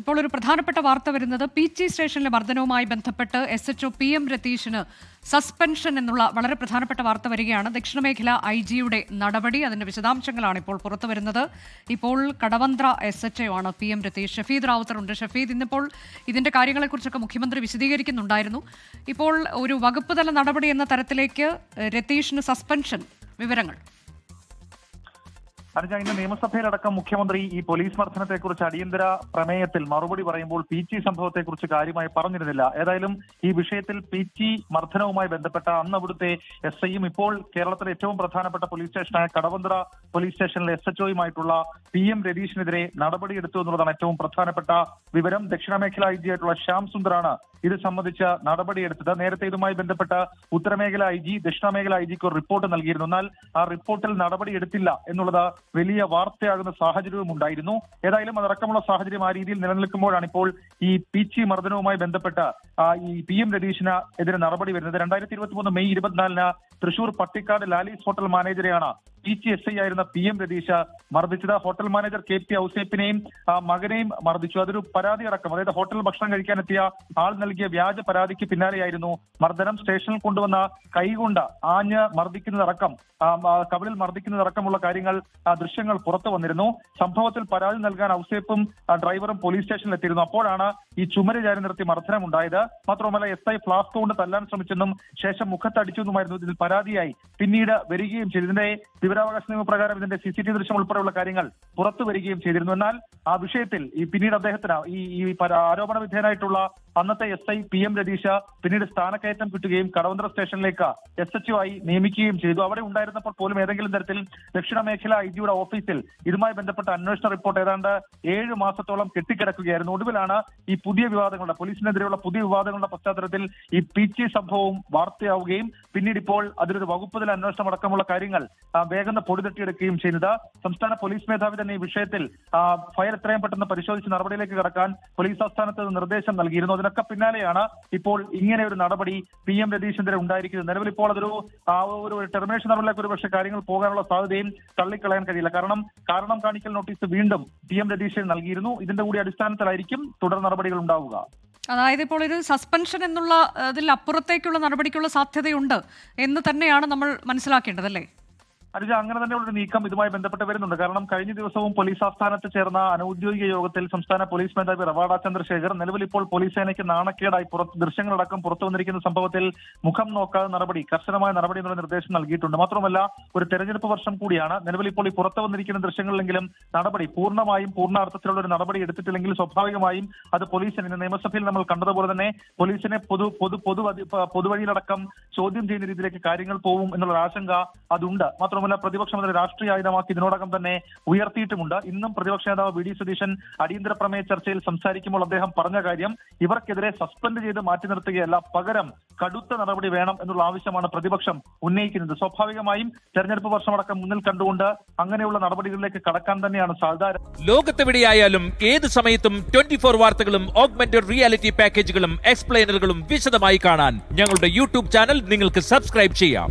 ഇപ്പോൾ ഒരു പ്രധാനപ്പെട്ട വാർത്ത വരുന്നത് പീച്ചി സ്റ്റേഷനിലെ മർദ്ദനവുമായി ബന്ധപ്പെട്ട് SHO PM രതീഷിന് സസ്പെൻഷൻ എന്നുള്ള വളരെ പ്രധാനപ്പെട്ട വാർത്ത വരികയാണ്. ദക്ഷിണമേഖല IG-യുടെ നടപടി, അതിന്റെ വിശദാംശങ്ങളാണ് ഇപ്പോൾ പുറത്തു വരുന്നത്. ഇപ്പോൾ കടവന്ത്ര SHO ആണ് PM രതീഷ്. ഷഫീദ് റാവുത്തറുണ്ട്. ഷഫീദ്, ഇന്നിപ്പോൾ ഇതിന്റെ കാര്യങ്ങളെക്കുറിച്ചൊക്കെ മുഖ്യമന്ത്രി വിശദീകരിക്കുന്നുണ്ടായിരുന്നു. ഇപ്പോൾ ഒരു വകുപ്പ് തല നടപടി എന്ന തരത്തിലേക്ക് രതീഷിന് സസ്പെൻഷൻ, വിവരങ്ങൾ? അനുജ, ഇന്ന് നിയമസഭയിലടക്കം മുഖ്യമന്ത്രി ഈ പോലീസ് മർദ്ദനത്തെക്കുറിച്ച് അടിയന്തര പ്രമേയത്തിൽ മറുപടി പറയുമ്പോൾ പീച്ചി സംഭവത്തെക്കുറിച്ച് കാര്യമായി പറഞ്ഞിരുന്നില്ല. ഏതായാലും ഈ വിഷയത്തിൽ പീച്ചി മർദ്ദനവുമായി ബന്ധപ്പെട്ട അന്ന് അവിടുത്തെ SIയും ഇപ്പോൾ കേരളത്തിലെ ഏറ്റവും പ്രധാനപ്പെട്ട പോലീസ് സ്റ്റേഷനായ കടവന്ത്ര പോലീസ് സ്റ്റേഷനിലെ SHOയുമായിട്ടുള്ള PM രതീഷിനെതിരെ നടപടിയെടുത്തു എന്നുള്ളതാണ് ഏറ്റവും പ്രധാനപ്പെട്ട വിവരം. ദക്ഷിണമേഖല IG ആയിട്ടുള്ള ശ്യാം സുന്ദറാണ് ഇത് സംബന്ധിച്ച നടപടിയെടുത്തത്. നേരത്തെ ഇതുമായി ബന്ധപ്പെട്ട ഉത്തരമേഖല IG ദക്ഷിണമേഖല IGക്ക് ഒരു റിപ്പോർട്ട് നൽകിയിരുന്നു. എന്നാൽ ആ റിപ്പോർട്ടിൽ നടപടിയെടുത്തില്ല എന്നുള്ളത് വലിയ വാർത്തയാകുന്ന സാഹചര്യവും ഉണ്ടായിരുന്നു. ഏതായാലും അതടക്കമുള്ള സാഹചര്യം ആ രീതിയിൽ നിലനിൽക്കുമ്പോഴാണ് ഇപ്പോൾ ഈ പീച്ചി മർദ്ദനവുമായി ബന്ധപ്പെട്ട് ഈ PM രതീഷിന് എതിരെ നടപടി വരുന്നത്. 2023 മെയ് 24-ന് തൃശൂർ പട്ടിക്കാട് ലാലീസ് ഹോട്ടൽ മാനേജരെയാണ് പീച്ചി SI ആയിരുന്ന PM രതീഷ് മർദ്ദിച്ചത്. ഹോട്ടൽ മാനേജർ KP ഔസേപ്പിനെയും മകനെയും മർദ്ദിച്ചു. അതൊരു പരാതി അടക്കം, അതായത് ഹോട്ടൽ ഭക്ഷണം കഴിക്കാനെത്തിയ ആൾ നൽകിയ വ്യാജ പരാതിക്ക് പിന്നാലെയായിരുന്നു മർദ്ദനം. സ്റ്റേഷനിൽ കൊണ്ടുവന്ന കൈകൊണ്ട് ആഞ്ഞ് മർദ്ദിക്കുന്നതടക്കം, കവിളിൽ മർദ്ദിക്കുന്നതടക്കമുള്ള കാര്യങ്ങൾ, ദൃശ്യങ്ങൾ പുറത്തു വന്നിരുന്നു. സംഭവത്തിൽ പരാതി നൽകാൻ ഔസേപ്പും ഡ്രൈവറും പോലീസ് സ്റ്റേഷനിൽ എത്തിയിരുന്നു. അപ്പോഴാണ് ഈ ചുമര് ചാരി നിർത്തി മർദ്ദനം ഉണ്ടായത്. മാത്രമല്ല SI ഫ്ലാസ്ക് കൊണ്ട് തല്ലാൻ ശ്രമിച്ചെന്നും ശേഷം മുഖത്തടിച്ചു എന്നുമായിരുന്നു ഇതിൽ പരാതിയായി പിന്നീട് വരികയും ചെയ്തു. ഇതിന്റെ വിവരാവകാശ നിയമപ്രകാരം ഇതിന്റെ CCTV ദൃശ്യം ഉൾപ്പെടെയുള്ള കാര്യങ്ങൾ പുറത്തു വരികയും ചെയ്തിരുന്നു. എന്നാൽ ആ വിഷയത്തിൽ ഈ പിന്നീട് അദ്ദേഹത്തിന് ഈ ആരോപണ വിധേയനായിട്ടുള്ള അന്നത്തെ SI PM രതീഷ് പിന്നീട് സ്ഥാനക്കയറ്റം കിട്ടുകയും കടവന്ത്ര സ്റ്റേഷനിലേക്ക് SHO ആയി നിയമിക്കുകയും ചെയ്തു. അവിടെ ഉണ്ടായിരുന്നപ്പോൾ പോലും ഏതെങ്കിലും തരത്തിൽ ദക്ഷിണ മേഖല IG-യുടെ ഓഫീസിൽ ഇതുമായി ബന്ധപ്പെട്ട അന്വേഷണ റിപ്പോർട്ട് ഏതാണ്ട് 7 മാസത്തോളം കെട്ടിക്കിടക്കുകയായിരുന്നു. ഒടുവിലാണ് ഈ പുതിയ വിവാദങ്ങളുടെ, പോലീസിനെതിരെയുള്ള പുതിയ വിവാദങ്ങളുടെ പശ്ചാത്തലത്തിൽ ഈ പീച്ചി സംഭവവും വാർത്തയാവുകയും പിന്നീട് ഇപ്പോൾ അതിലൊരു വകുപ്പ് തല അന്വേഷണം അടക്കമുള്ള കാര്യങ്ങൾ വേഗം പൊടിതട്ടിയെടുക്കുകയും ചെയ്യുന്നത്. സംസ്ഥാന പോലീസ് മേധാവി തന്നെ ഈ വിഷയത്തിൽ ഫയൽ എത്രയും പെട്ടെന്ന് പരിശോധിച്ച് നടപടിയിലേക്ക് കടക്കാൻ പോലീസ് ആസ്ഥാനത്ത് നിർദ്ദേശം നൽകിയിരുന്നു. അതിനൊക്കെ പിന്നാലെയാണ് ഇപ്പോൾ ഇങ്ങനെ ഒരു നടപടി PM രതീഷിനെതിരെ ഉണ്ടായിരിക്കുന്നത്. നിലവിൽ ഇപ്പോൾ അതൊരു ടെർമിനേഷൻ നടപടിയിലേക്ക് ഒരു പക്ഷേ കാര്യങ്ങൾ പോകാനുള്ള സാധ്യതയും തള്ളിക്കളയാൻ കഴിയില്ല. കാരണം കാണിക്കൽ നോട്ടീസ് വീണ്ടും PM രതീഷിന് നൽകിയിരുന്നു. ഇതിന്റെ കൂടി അടിസ്ഥാനത്തിലായിരിക്കും തുടർ നടപടികൾ ഉണ്ടാവുക. അതായത് ഇപ്പോൾ ഒരു സസ്പെൻഷൻ എന്നുള്ള അതിൽ അപ്പുറത്തേക്കുള്ള നടപടിക്കുള്ള സാധ്യതയുണ്ട് എന്ന് തന്നെയാണ് നമ്മൾ മനസ്സിലാക്കേണ്ടത്, അല്ലേ? അനുജ, അങ്ങനെ തന്നെയുള്ളൊരു നീക്കം ഇതുമായി ബന്ധപ്പെട്ട് വരുന്നുണ്ട്. കാരണം കഴിഞ്ഞ ദിവസവും പോലീസ് ആസ്ഥാനത്ത് ചേർന്ന അനൌദ്യോഗിക യോഗത്തിൽ സംസ്ഥാന പോലീസ് മേധാവി റവാഡ ചന്ദ്രശേഖർ നിലവിൽ ഇപ്പോൾ പോലീസ് സേനയ്ക്ക് നാണക്കേടായി ദൃശ്യങ്ങളടക്കം പുറത്തു വന്നിരിക്കുന്ന സംഭവത്തിൽ മുഖം നോക്കാതെ നടപടി, കർശനമായ നടപടി എന്നുള്ള നിർദ്ദേശം നൽകിയിട്ടുണ്ട്. മാത്രമല്ല ഒരു തെരഞ്ഞെടുപ്പ് വർഷം കൂടിയാണ്. നിലവിൽ ഇപ്പോൾ ഈ പുറത്തു വന്നിരിക്കുന്ന ദൃശ്യങ്ങളിലെങ്കിലും നടപടി പൂർണ്ണ അർത്ഥത്തിലുള്ള ഒരു നടപടി എടുത്തിട്ടില്ലെങ്കിൽ സ്വാഭാവികമായും അത് പോലീസിന് നിയമസഭയിൽ നമ്മൾ കണ്ടതുപോലെ തന്നെ പോലീസിനെ പൊതുവഴിയിലടക്കം ചോദ്യം ചെയ്യുന്ന രീതിയിലേക്ക് കാര്യങ്ങൾ പോവും എന്നുള്ള ആശങ്ക അതുണ്ട്. മാത്രമല്ല പ്രതിപക്ഷം അതിനെ രാഷ്ട്രീയ ആയുധമാക്കി ഇതിനോടകം തന്നെ ഉയർത്തിയിട്ടുമുണ്ട്. ഇന്നും പ്രതിപക്ഷ നേതാവ് VD സതീശൻ അടിയന്തര പ്രമേയ ചർച്ചയിൽ സംസാരിക്കുമ്പോൾ അദ്ദേഹം പറഞ്ഞ കാര്യം ഇവർക്കെതിരെ സസ്പെൻഡ് ചെയ്ത് മാറ്റി നിർത്തുകയല്ല, പകരം കടുത്ത നടപടി വേണം എന്നുള്ള ആവശ്യമാണ് പ്രതിപക്ഷം ഉന്നയിക്കുന്നത്. സ്വാഭാവികമായും തെരഞ്ഞെടുപ്പ് വർഷമടക്കം മുന്നിൽ കണ്ടുകൊണ്ട് അങ്ങനെയുള്ള നടപടികളിലേക്ക് കടക്കാൻ തന്നെയാണ് സാധ്യത. ലോകത്തെവിടെയായാലും ഏത് സമയത്തും 24 വാർത്തകളും ഓഗ്മെന്റഡ് റിയാലിറ്റി പാക്കേജുകളും എക്സ്പ്ലെയിനറുകളും വിശദമായി കാണാൻ ഞങ്ങളുടെ YouTube ചാനൽ നിങ്ങൾക്ക് സബ്സ്ക്രൈബ് ചെയ്യാം.